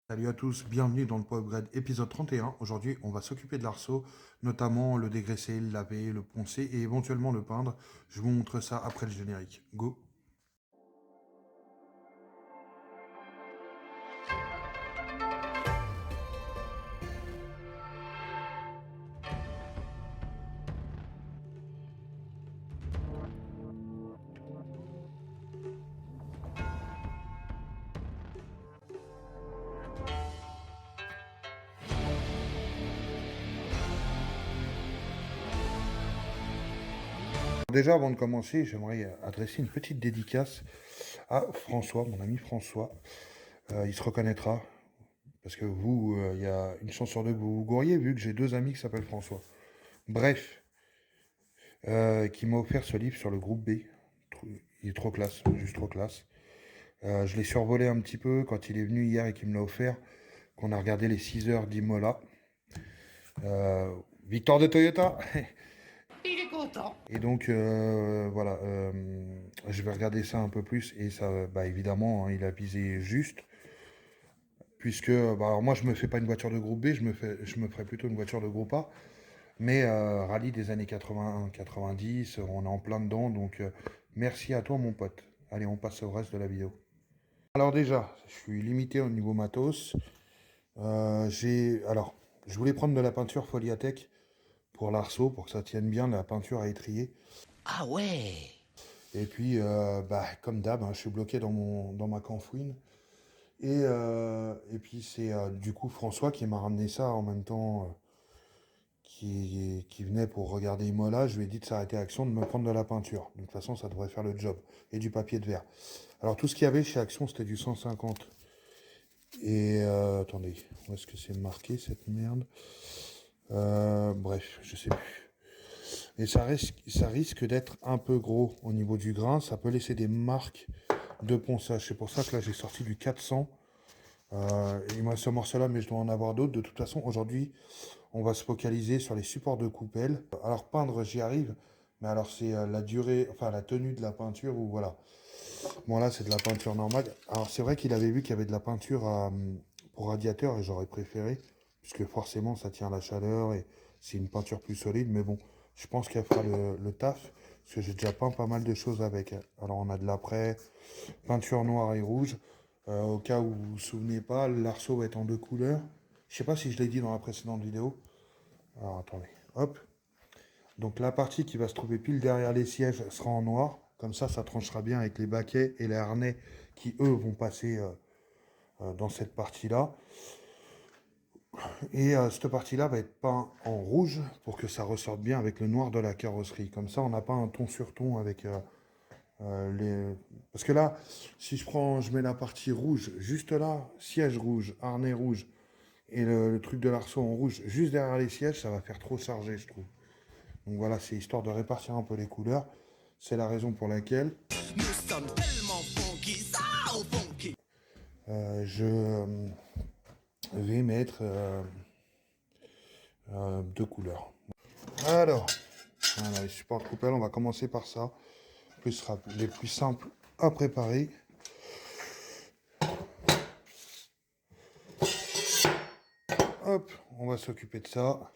Salut à tous, bienvenue dans le PowerUpgrade épisode 31. Aujourd'hui, on va s'occuper de l'arceau, notamment le dégraisser, le laver, le poncer et éventuellement le peindre. Je vous montre ça après le générique. Go! Déjà, avant de commencer, j'aimerais adresser une petite dédicace à François, mon ami François. Il se reconnaîtra, parce que vous, il y a une chance sur deux que vous vous gourriez, vu que j'ai deux amis qui s'appellent François. Bref, qui m'a offert ce livre sur le groupe B. Il est trop classe, juste trop classe. Je l'ai survolé un petit peu quand il est venu hier et qu'il me l'a offert, qu'on a regardé les 6 heures d'Imola. Victoire de Toyota. Il est content. Et donc, voilà, je vais regarder ça un peu plus. Et ça, bah, évidemment, hein, il a visé juste. Puisque, bah, alors moi, je me fais pas une voiture de groupe B, je me ferais plutôt une voiture de groupe A. Mais rallye des années 80, 90, on est en plein dedans. Donc, merci à toi, mon pote. Allez, on passe au reste de la vidéo. Alors déjà, je suis limité au niveau matos. Alors, je voulais prendre de la peinture Foliatech pour l'arceau, pour que ça tienne bien, la peinture à étrier. Ah ouais. Et puis, bah, comme d'hab, hein, je suis bloqué dans ma canfouine. Et puis, c'est du coup François qui m'a ramené ça en même temps, qui venait pour regarder Imola. Je lui ai dit de s'arrêter à Action, de me prendre de la peinture. De toute façon, ça devrait faire le job. Et du papier de verre. Alors, tout ce qu'il y avait chez Action, c'était du 150. Et attendez, où est-ce que c'est marqué cette merde? Bref, je sais plus. Et ça risque d'être un peu gros au niveau du grain. Ça peut laisser des marques de ponçage. C'est pour ça que là, j'ai sorti du 400. Il me reste ce morceau-là, mais je dois en avoir d'autres. De toute façon, aujourd'hui, on va se focaliser sur les supports de coupelle. Alors, peindre, j'y arrive. Mais alors, c'est la durée, enfin, la tenue de la peinture, ou voilà. Bon, là, c'est de la peinture normale. Alors, c'est vrai qu'il avait vu qu'il y avait de la peinture pour radiateur, et j'aurais préféré. Puisque forcément, ça tient la chaleur, et c'est une peinture plus solide. Mais bon, je pense qu'elle fera le taf. Parce que j'ai déjà peint pas mal de choses avec. Alors, on a de l'après, peinture noire et rouge. Au cas où vous vous souvenez pas, l'arceau va être en deux couleurs. Je sais pas si je l'ai dit dans la précédente vidéo. Alors, attendez. Hop. Donc, la partie qui va se trouver pile derrière les sièges sera en noir. Comme ça tranchera bien avec les baquets et les harnais qui, eux, vont passer dans cette partie-là. Et cette partie-là va être peint en rouge pour que ça ressorte bien avec le noir de la carrosserie. Comme ça, on n'a pas un ton sur ton avec les... Parce que là, si je mets la partie rouge juste là, siège rouge, harnais rouge, et le truc de l'arceau en rouge juste derrière les sièges, ça va faire trop chargé, je trouve. Donc voilà, c'est histoire de répartir un peu les couleurs. C'est la raison pour laquelle Nous sommes tellement funky, ça au funky. je vais mettre deux couleurs. Alors, voilà, les supports de coupelle, on va commencer par ça. Ce sera les plus simples à préparer. Hop, on va s'occuper de ça.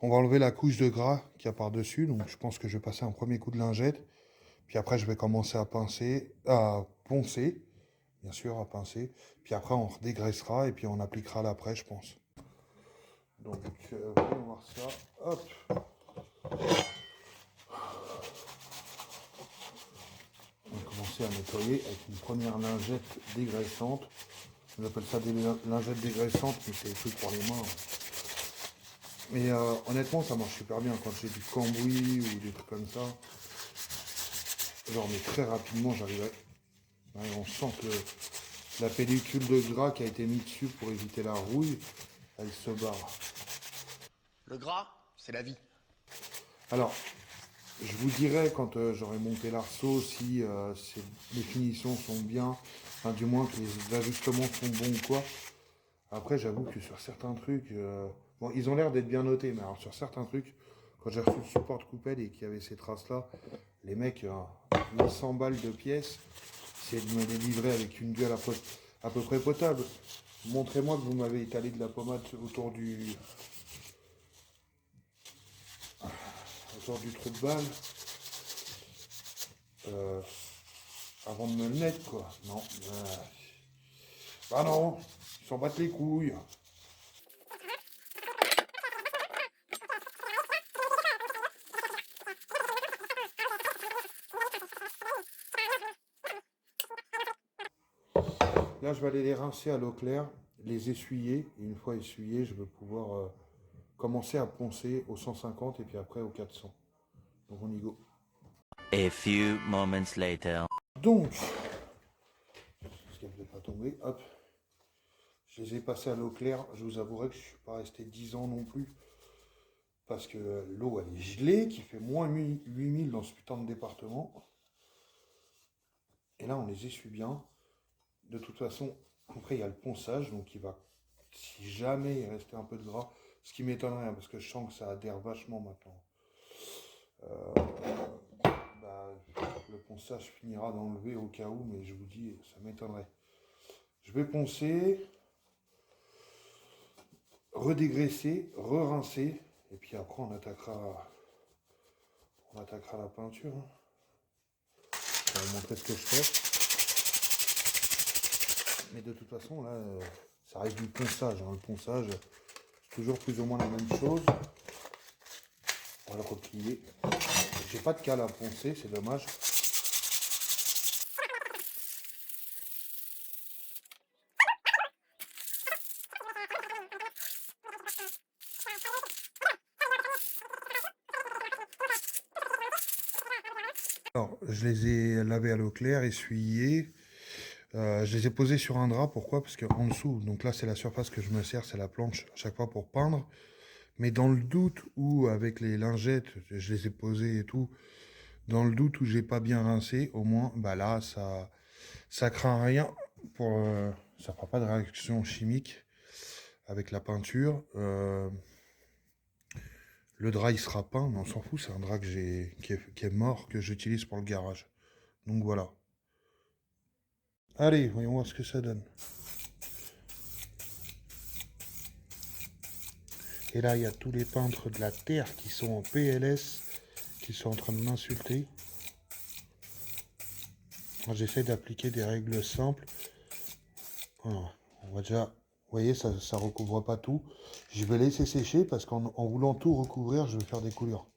On va enlever la couche de gras qu'il y a par-dessus. Donc je pense que je vais passer un premier coup de lingette. Puis après, je vais commencer à pincer, à poncer. Bien sûr, à pincer. Puis après, on redégraissera et puis on appliquera l'après, je pense. Donc, voyons voir ça. Hop. On va commencer à nettoyer avec une première lingette dégraissante. On appelle ça des lingettes dégraissantes, mais c'est des trucs pour les mains. Mais honnêtement, ça marche super bien quand j'ai du cambouis ou des trucs comme ça. Genre, mais très rapidement, j'arriverai. Ouais, on sent que la pellicule de gras qui a été mise dessus pour éviter la rouille, elle se barre. Le gras, c'est la vie. Alors, je vous dirai quand j'aurai monté l'arceau si les finitions sont bien, enfin du moins que les ajustements sont bons ou quoi. Après, j'avoue que sur certains trucs, bon, ils ont l'air d'être bien notés, mais alors sur certains trucs, quand j'ai reçu le support de coupelle et qu'il y avait ces traces-là, les mecs, 800 balles de pièces, c'est de me les livrer avec une gueule à peu près potable. Montrez-moi que vous m'avez étalé de la pommade autour du trou de balle. Avant de me le mettre, quoi. Non. Bah non, ils s'en battent les couilles. Là, je vais aller les rincer à l'eau claire, les essuyer. Et une fois essuyés, je vais pouvoir commencer à poncer au 150 et puis après au 400. Donc on y go. A few moments later. Donc, parce qu'elle ne devait pas tomber, hop. Je les ai passés à l'eau claire. Je vous avouerai que je ne suis pas resté 10 ans non plus. Parce que l'eau, elle est gelée, qui fait moins 8000 dans ce putain de département. Et là, on les essuie bien. De toute façon, après, il y a le ponçage. Donc, il va, si jamais il restait un peu de gras, ce qui m'étonnerait, hein, parce que je sens que ça adhère vachement maintenant. Bah, le ponçage finira d'enlever au cas où, mais je vous dis, ça m'étonnerait. Je vais poncer, redégraisser, re-rincer, et puis après on attaquera la peinture. Hein. Je vais vous montrer ce que je fais. Mais de toute façon, là, ça reste du ponçage. Hein. Le ponçage, c'est toujours plus ou moins la même chose. On va le replier. J'ai pas de cale à poncer, c'est dommage. Alors, je les ai lavés à l'eau claire, essuyés. Je les ai posés sur un drap. Pourquoi? Parce qu'en dessous, donc là, c'est la surface que je me sers, c'est la planche à chaque fois pour peindre. Mais dans le doute où, avec les lingettes, je les ai posées et tout, dans le doute où j'ai pas bien rincé, au moins, bah là, ça craint rien. Ça fera pas de réaction chimique avec la peinture. Le drap, il sera peint, mais on s'en fout. C'est un drap qui est mort, que j'utilise pour le garage. Donc voilà. Allez, voyons voir ce que ça donne. Et là, il y a tous les peintres de la Terre qui sont en PLS, qui sont en train de m'insulter. Moi, j'essaie d'appliquer des règles simples. Voilà. On va déjà... Vous voyez, ça ne recouvre pas tout. Je vais laisser sécher parce qu'en voulant tout recouvrir, je vais faire des coulures.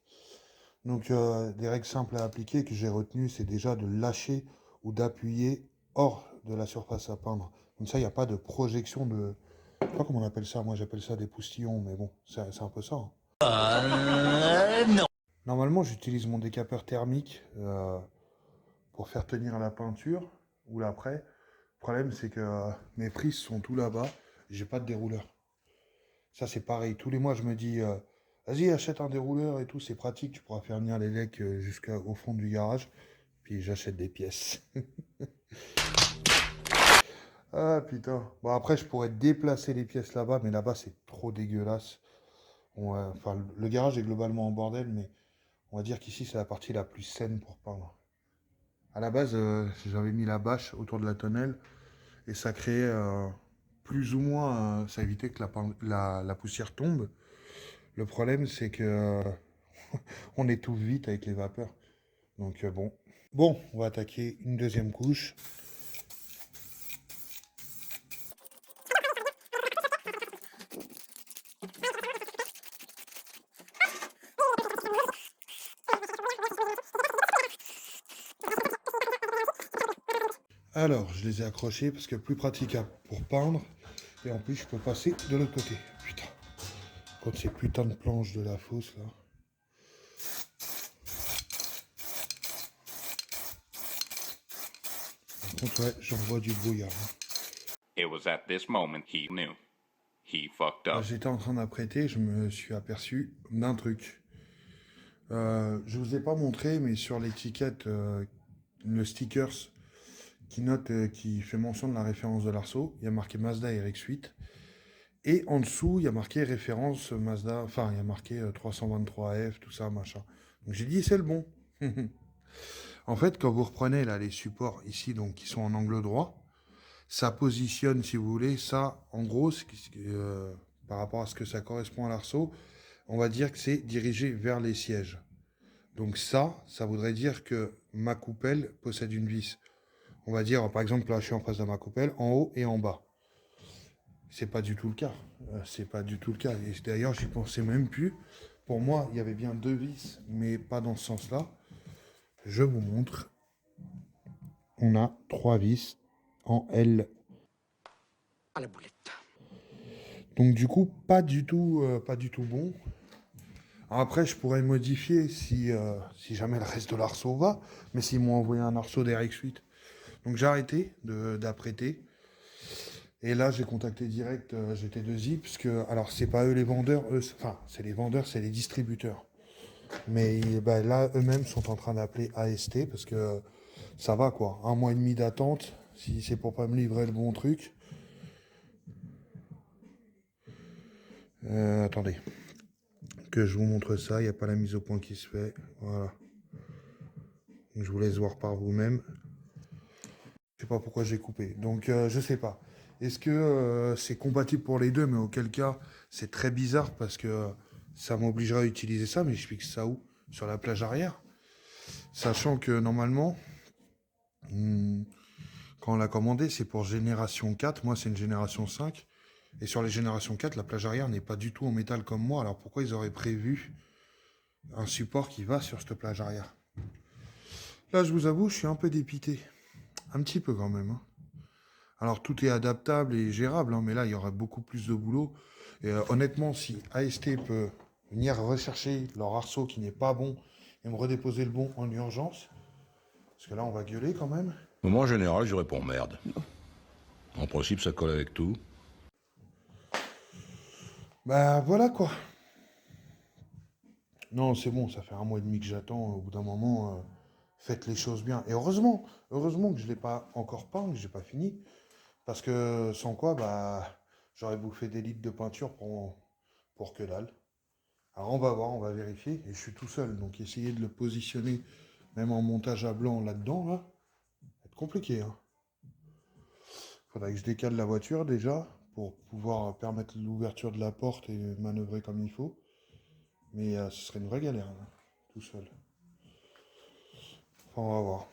Donc, des règles simples à appliquer que j'ai retenues, c'est déjà de lâcher ou d'appuyer hors de la surface à peindre. Comme ça, il n'y a pas de projection de... Je sais pas comment on appelle ça. Moi, j'appelle ça des poustillons, mais bon, c'est un peu ça. Hein. Non. Normalement, j'utilise mon décapeur thermique pour faire tenir la peinture ou l'après. Le problème, c'est que mes prises sont tout là-bas. J'ai pas de dérouleur. Ça, c'est pareil. Tous les mois, je me dis, vas-y, achète un dérouleur et tout. C'est pratique. Tu pourras faire venir les lecs jusqu'au fond du garage. Puis j'achète des pièces. Ah putain. Bon, après, je pourrais déplacer les pièces là-bas, mais là-bas, c'est trop dégueulasse. Enfin, le garage est globalement en bordel, mais on va dire qu'ici, c'est la partie la plus saine pour peindre. À la base, j'avais mis la bâche autour de la tonnelle et ça créait plus ou moins, ça évitait que la poussière tombe. Le problème, c'est que on étouffe vite avec les vapeurs. Donc bon. Bon, on va attaquer une deuxième couche. Alors, je les ai accrochés parce que plus praticable pour peindre. Et en plus, je peux passer de l'autre côté. Putain. Contre ces putains de planches de la fosse, là. Par contre, ouais, j'en vois du brouillard. Hein. It was at this moment he knew. He fucked up. J'étais en train d'apprêter, je me suis aperçu d'un truc. Je vous ai pas montré, mais sur l'étiquette, le stickers qui note, qui fait mention de la référence de l'arceau, il y a marqué Mazda RX-8. Et en dessous, il y a marqué référence Mazda, enfin, il y a marqué 323F, tout ça, machin. Donc j'ai dit, c'est le bon. En fait, quand vous reprenez là les supports ici, donc qui sont en angle droit, ça positionne, si vous voulez, ça, en gros, par rapport à ce que ça correspond à l'arceau, on va dire que c'est dirigé vers les sièges. Donc ça voudrait dire que ma coupelle possède une vis. On va dire, par exemple, là, je suis en face de ma coupelle, en haut et en bas. C'est pas du tout le cas. C'est pas du tout le cas. Et d'ailleurs, j'y pensais même plus. Pour moi, il y avait bien 2 vis, mais pas dans ce sens-là. Je vous montre. On a 3 vis en L. À la boulette. Donc du coup, pas du tout bon. Alors après, je pourrais modifier si jamais le reste de l'arceau va, mais s'ils m'ont envoyé un arceau d'RX8. Donc j'ai arrêté d'apprêter. Et là, j'ai contacté direct GT2i, parce que, alors, c'est pas eux les vendeurs, c'est les vendeurs, c'est les distributeurs. Mais ben, là, eux-mêmes sont en train d'appeler AST, parce que ça va, quoi. 1 mois et demi d'attente, si c'est pour pas me livrer le bon truc. Attendez, que je vous montre ça, il n'y a pas la mise au point qui se fait. Voilà. Je vous laisse voir par vous-même. Je sais pas pourquoi j'ai coupé. Donc, je sais pas. Est-ce que c'est compatible pour les deux, mais auquel cas, c'est très bizarre parce que ça m'obligerait à utiliser ça, mais je fixe ça où? Sur la plage arrière. Sachant que normalement, quand on l'a commandé, c'est pour génération 4. Moi, c'est une génération 5. Et sur les générations 4, la plage arrière n'est pas du tout en métal comme moi. Alors pourquoi ils auraient prévu un support qui va sur cette plage arrière? Là, je vous avoue, je suis un peu dépité. Un petit peu quand même. Hein. Alors tout est adaptable et gérable, hein, mais là, il y aurait beaucoup plus de boulot. Et honnêtement, si AST peut venir rechercher leur arceau qui n'est pas bon et me redéposer le bon en urgence, parce que là, on va gueuler quand même. Moi, en général, je réponds merde. En principe, ça colle avec tout. Bah voilà quoi. Non, c'est bon, ça fait 1 mois et demi que j'attends. Au bout d'un moment, faites les choses bien. Et heureusement que je l'ai pas encore peint, que j'ai pas fini. Parce que sans quoi, bah, j'aurais bouffé des litres de peinture pour que dalle. Alors on va voir, on va vérifier. Et je suis tout seul, donc essayer de le positionner, même en montage à blanc là-dedans, là, ça va être compliqué. Hein. Faudrait que je décale la voiture déjà, pour pouvoir permettre l'ouverture de la porte et manœuvrer comme il faut. Mais ce serait une vraie galère, là, tout seul. Enfin, on va voir.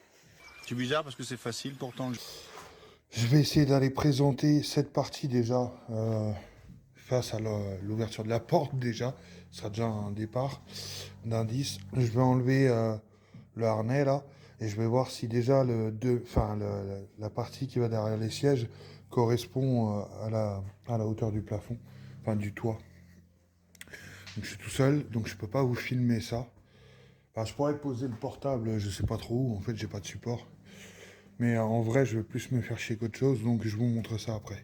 C'est bizarre parce que c'est facile pourtant. Je vais essayer d'aller présenter cette partie déjà face à l'ouverture de la porte déjà. Ce sera déjà un départ d'indice. Je vais enlever le harnais là et je vais voir si déjà la partie qui va derrière les sièges correspond à la hauteur du plafond, enfin du toit. Donc je suis tout seul, donc je peux pas vous filmer ça. Enfin, je pourrais poser le portable, je sais pas trop où, en fait j'ai pas de support. Mais en vrai, je vais plus me faire chier qu'autre chose, donc je vous montre ça après.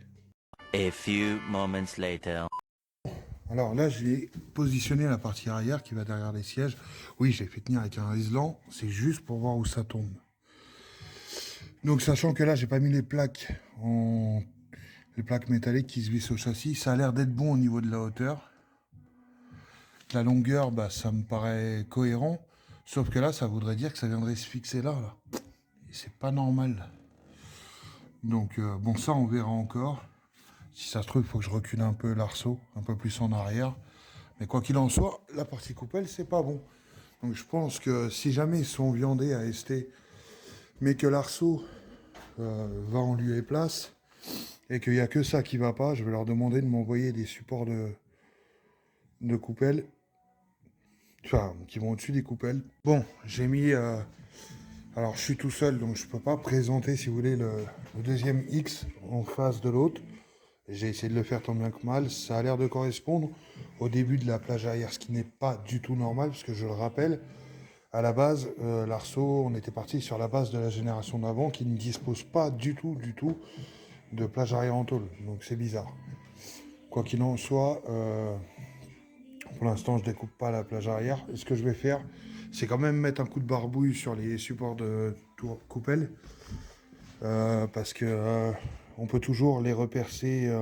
A few moments later. Alors là, j'ai positionné la partie arrière qui va derrière les sièges. Oui, j'ai fait tenir avec un Island, c'est juste pour voir où ça tombe. Donc sachant que là, j'ai pas mis les plaques métalliques qui se vissent au châssis, ça a l'air d'être bon au niveau de la hauteur. La longueur, bah, ça me paraît cohérent, sauf que là, ça voudrait dire que ça viendrait se fixer là. Et c'est pas normal. Donc bon, ça on verra encore. Si ça se trouve, il faut que je recule un peu l'arceau, un peu plus en arrière. Mais quoi qu'il en soit, la partie coupelle, c'est pas bon. Donc je pense que si jamais ils sont viandés à ST, mais que l'arceau va en lieu et place, et qu'il n'y a que ça qui va pas, je vais leur demander de m'envoyer des supports de coupelle, enfin, qui vont au-dessus des coupelles. Bon, j'ai mis... alors je suis tout seul, donc je peux pas présenter, si vous voulez, le deuxième X en face de l'autre. J'ai essayé de le faire tant bien que mal. Ça a l'air de correspondre au début de la plage arrière, ce qui n'est pas du tout normal, parce que je le rappelle, à la base, l'arceau, on était parti sur la base de la génération d'avant, qui ne dispose pas du tout de plage arrière en tôle. Donc c'est bizarre. Quoi qu'il en soit, pour l'instant, je découpe pas la plage arrière. Et ce que je vais faire, c'est quand même mettre un coup de barbouille sur les supports de coupelle, parce que on peut toujours les repercer,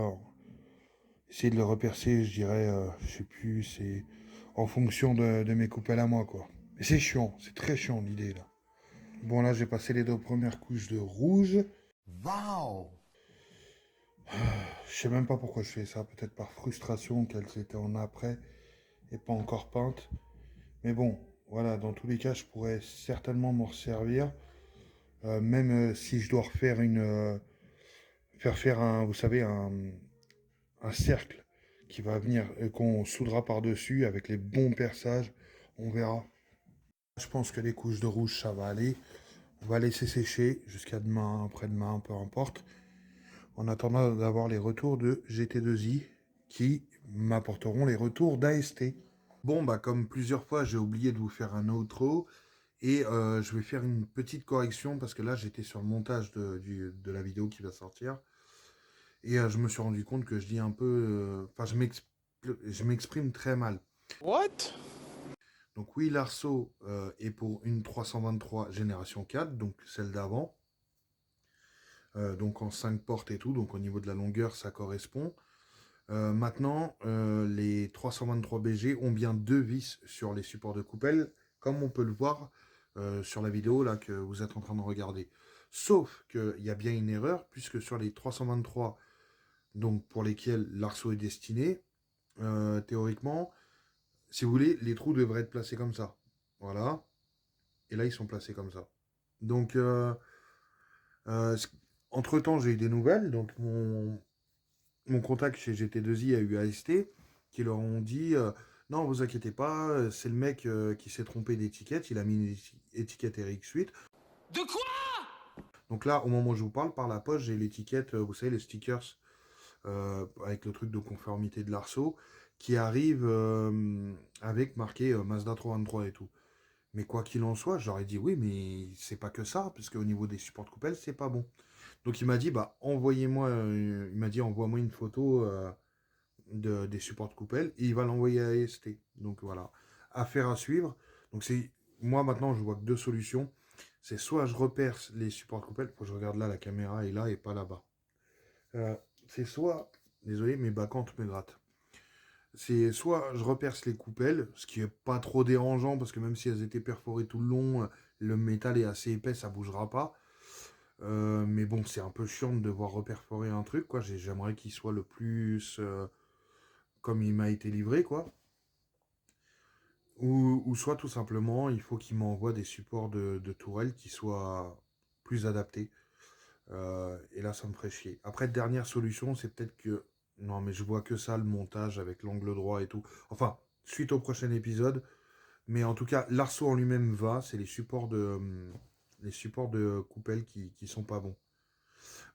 essayer de les repercer, je dirais, je sais plus, c'est en fonction de mes coupelles à moi, quoi. Mais c'est chiant, c'est très chiant l'idée, là. Bon, là, j'ai passé les 2 premières couches de rouge. Wow! Je sais même pas pourquoi je fais ça, peut-être par frustration qu'elles étaient en après et pas encore peintes. Mais bon, voilà, dans tous les cas, je pourrais certainement m'en servir. Même si je dois refaire faire un, vous savez, un cercle qui va venir, qu'on soudera par-dessus avec les bons perçages, on verra. Je pense que les couches de rouge, ça va aller. On va laisser sécher jusqu'à demain, après-demain, peu importe. En attendant d'avoir les retours de GT2i qui m'apporteront les retours d'AST. Bon, bah comme plusieurs fois, j'ai oublié de vous faire un outro et je vais faire une petite correction parce que là, j'étais sur le montage de la vidéo qui va sortir et je me suis rendu compte que je dis un peu... Enfin, je m'exprime très mal. What? Donc oui, l'arceau est pour une 323 génération 4, donc celle d'avant. Donc en 5 portes et tout, donc au niveau de la longueur, ça correspond. Maintenant, les 323 BG ont bien 2 vis sur les supports de coupelle, comme on peut le voir sur la vidéo là que vous êtes en train de regarder. Sauf qu'il y a bien une erreur, puisque sur les 323, donc pour lesquels l'arceau est destiné, théoriquement, si vous voulez, les trous devraient être placés comme ça. Voilà. Et là, ils sont placés comme ça. Donc, entre-temps, j'ai eu des nouvelles. Donc, mon contact chez GT2i a eu AST qui leur ont dit non, vous inquiétez pas, c'est le mec qui s'est trompé d'étiquette, il a mis une étiquette RX8. De quoi? Donc là, au moment où je vous parle, par la poche, j'ai l'étiquette, vous savez, les stickers avec le truc de conformité de l'arceau qui arrive avec marqué Mazda 323 et tout. Mais quoi qu'il en soit, j'aurais dit oui, mais c'est pas que ça, parce qu'au niveau des supports de coupelle, c'est pas bon. Donc il m'a dit, bah envoyez-moi, il m'a dit envoie-moi une photo des supports de coupelle et il va l'envoyer à AST. Donc voilà, affaire à suivre. Donc c'est moi maintenant je vois que deux solutions. C'est soit je reperce les supports de coupelle, faut que je regarde là, la caméra est là et pas là-bas. C'est soit, désolé, mes bacchantes me grattent. C'est soit je reperce les coupelles, ce qui est pas trop dérangeant parce que même si elles étaient perforées tout le long, le métal est assez épais, ça bougera pas. Mais bon, c'est un peu chiant de devoir reperforer un truc, quoi. J'aimerais qu'il soit le plus comme il m'a été livré, quoi. Ou soit tout simplement, il faut qu'il m'envoie des supports de tourelle qui soient plus adaptés. Et là, ça me ferait chier. Après, dernière solution, c'est peut-être que... Non, mais je vois que ça, le montage avec l'angle droit et tout. Enfin, suite au prochain épisode. Mais en tout cas, l'arceau en lui-même va. C'est les supports de coupelle qui sont pas bons.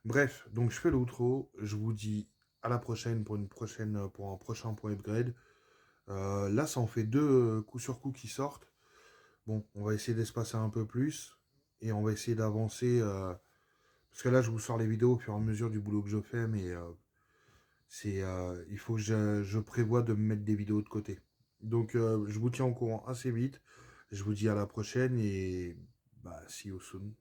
Bref, donc je fais l'outro. Je vous dis à la prochaine pour un prochain point upgrade. Là, ça en fait deux coup sur coup qui sortent. Bon, on va essayer d'espacer un peu plus. Et on va essayer d'avancer. Parce que là, je vous sors les vidéos au fur et à mesure du boulot que je fais. Mais il faut que je prévoie de me mettre des vidéos de côté. Donc, je vous tiens au courant assez vite. Je vous dis à la prochaine. Et bah, see you soon.